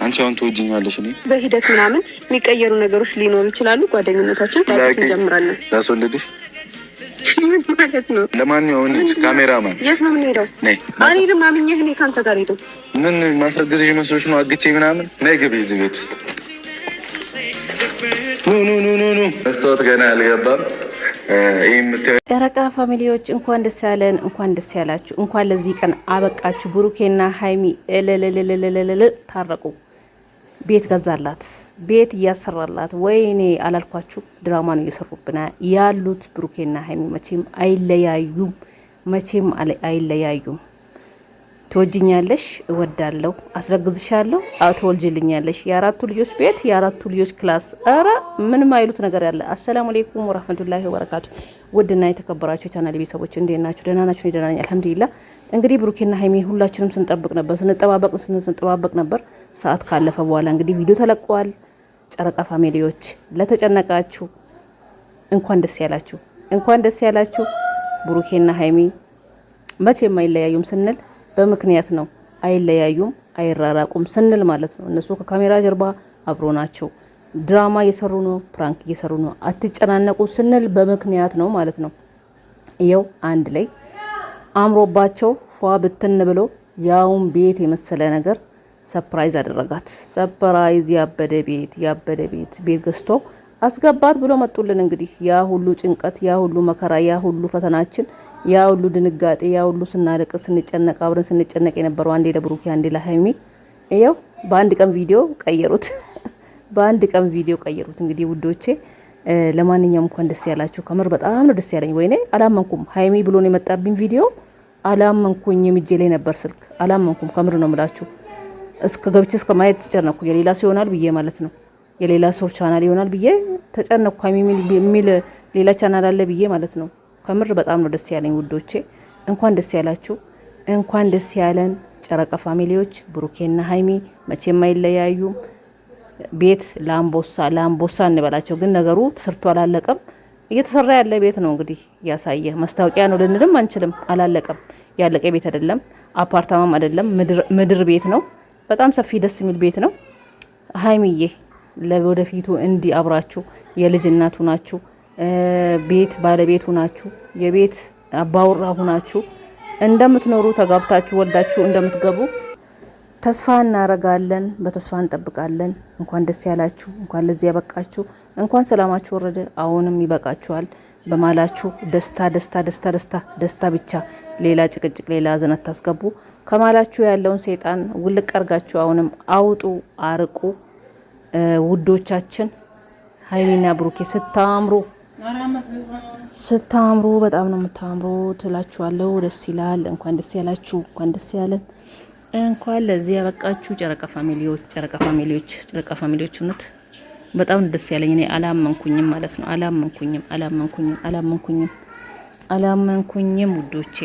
አንቺ አሁን ትወጂኛለሽ እኔ በሂደት ምናምን የሚቀየሩ ነገሮች ሊኖሩ ይችላሉ። ጓደኝነታችን ዳግስ እንጀምራለን። ላስወልድሽ ማለት ነው። ለማንኛውም ካሜራማን የት ነው የምንሄደው? እኔ ድማ ምኜህ እኔ ካንተ ጋር ሄደው ምን ማስረገዝሽ መስሎሽ ነው? አግቼ ምናምን ነይ ግቢ እዚህ ቤት ውስጥ ኑ መስታወት ገና አልገባም። ጨረቃ ፋሚሊዎች እንኳን ደስ ያለን፣ እንኳን ደስ ያላችሁ፣ እንኳን ለዚህ ቀን አበቃችሁ። ብሩኬና ሀይሚ ታረቁ። ቤት ገዛላት፣ ቤት እያሰራላት። ወይኔ አላልኳችሁ? ድራማ ነው እየሰሩብና ያሉት። ብሩኬና ሀይሚ መቼም አይለያዩም፣ መቼም አይለያዩም። ትወጂኛለሽ፣ እወዳለሁ፣ አስረግዝሻለሁ፣ ትወልጂልኛለሽ። የአራቱ ልጆች ቤት፣ የአራቱ ልጆች ክላስ። ኧረ ምንም አይሉት ነገር ያለ። አሰላሙ አለይኩም ወራህመቱላሂ ወበረካቱ። ውድና የተከበራችሁ የቻናል ቤተሰቦች እንዴት ናችሁ? ደህና ናችሁ? ደህና ነኝ አልሐምዱሊላህ። እንግዲህ ብሩኬና ሀይሚ ሁላችንም ስንጠብቅ ነበር፣ ስንጠባበቅ ነበር። ሰዓት ካለፈ በኋላ እንግዲህ ቪዲዮ ተለቋል። ጨረቃ ፋሚሊዎች ለተጨነቃችሁ እንኳን ደስ ያላችሁ፣ እንኳን ደስ ያላችሁ። ብሩኬና ሀይሚ መቼም አይለያዩም ስንል በምክንያት ነው። አይለያዩም፣ አይራራቁም ስንል ማለት ነው። እነሱ ከካሜራ ጀርባ አብሮ ናቸው። ድራማ እየሰሩ ነው፣ ፕራንክ እየሰሩ ነው። አትጨናነቁ ስንል በምክንያት ነው ማለት ነው። ይኸው አንድ ላይ አምሮባቸው ፏ ብትን ብሎ ያውን ቤት የመሰለ ነገር ሰርፕራይዝ አደረጋት። ሰርፕራይዝ ያበደ ቤት ገዝቶ አስገባት ብሎ መጡልን። እንግዲህ ያ ሁሉ ጭንቀት፣ ያ ሁሉ መከራ፣ ያ ሁሉ ፈተናችን፣ ያ ሁሉ ድንጋጤ፣ ያ ሁሉ ስናለቅ ስንጨነቅ፣ አብረን ስንጨነቅ የነበረው አንዴ ለብሩኬ አንዴ ለሀይሚ ይኸው በአንድ ቀን ቪዲዮ ቀየሩት። በአንድ ቀን ቪዲዮ ቀየሩት። እንግዲህ ውዶቼ ለማንኛውም እንኳን ደስ ያላችሁ። ከምር በጣም ነው ደስ ያለኝ። ወይኔ አላመንኩም። ሀይሚ ብሎ ነው የመጣብኝ ቪዲዮ። አላመንኩኝ። የምጄ ላይ ነበር ስልክ። አላመንኩም። ከምር ነው የምላችሁ። እስከ ገብቼ እስከ ማየት ተጨነኩ። የሌላ ሰው ይሆናል ብዬ ማለት ነው። የሌላ ሰው ቻናል ይሆናል ብዬ ተጨነኩ። ሀይሚ የሚል ሌላ ቻናል አለ ብዬ ማለት ነው። ከምር በጣም ነው ደስ ያለኝ ውዶቼ። እንኳን ደስ ያላችሁ፣ እንኳን ደስ ያለን ጨረቃ ፋሚሊዎች። ብሩኬና ሀይሚ መቼም አይለያዩም። ቤት ለአምቦሳ እንበላቸው። ግን ነገሩ ተሰርቶ አላለቀም። እየተሰራ ያለ ቤት ነው እንግዲህ ያሳየ። ማስታወቂያ ነው ልንልም አንችልም። አላለቀም። ያለቀ ቤት አይደለም፣ አፓርታማም አይደለም፣ ምድር ቤት ነው። በጣም ሰፊ ደስ የሚል ቤት ነው። ሀይሚዬ ለወደፊቱ እንዲ አብራችሁ የልጅ እናቱ ናችሁ፣ ቤት ባለቤቱ ናችሁ፣ የቤት አባወራ ሁናችሁ እንደምትኖሩ ተጋብታችሁ ወልዳችሁ እንደምትገቡ ተስፋ እናረጋለን። በተስፋ እንጠብቃለን። እንኳን ደስ ያላችሁ፣ እንኳን ለዚህ ያበቃችሁ፣ እንኳን ሰላማችሁ ወረደ። አሁንም ይበቃችኋል። በማላችሁ ደስታ ብቻ፣ ሌላ ጭቅጭቅ፣ ሌላ ሀዘን አታስገቡ። ከማላችሁ ያለውን ሰይጣን ውልቅ አርጋችሁ አሁንም አውጡ፣ አርቁ። ውዶቻችን ሀይሚና ብሩኬ ስታምሩ በጣም ነው የምታምሩ ትላችኋለሁ። ደስ ይላል። እንኳን ደስ ያላችሁ፣ እንኳን ደስ ያለን፣ እንኳን ለዚህ ያበቃችሁ ጨረቃ ፋሚሊዎች እውነት በጣም ደስ ያለኝ። እኔ አላመንኩኝም ማለት ነው። አላመንኩኝም ውዶቼ።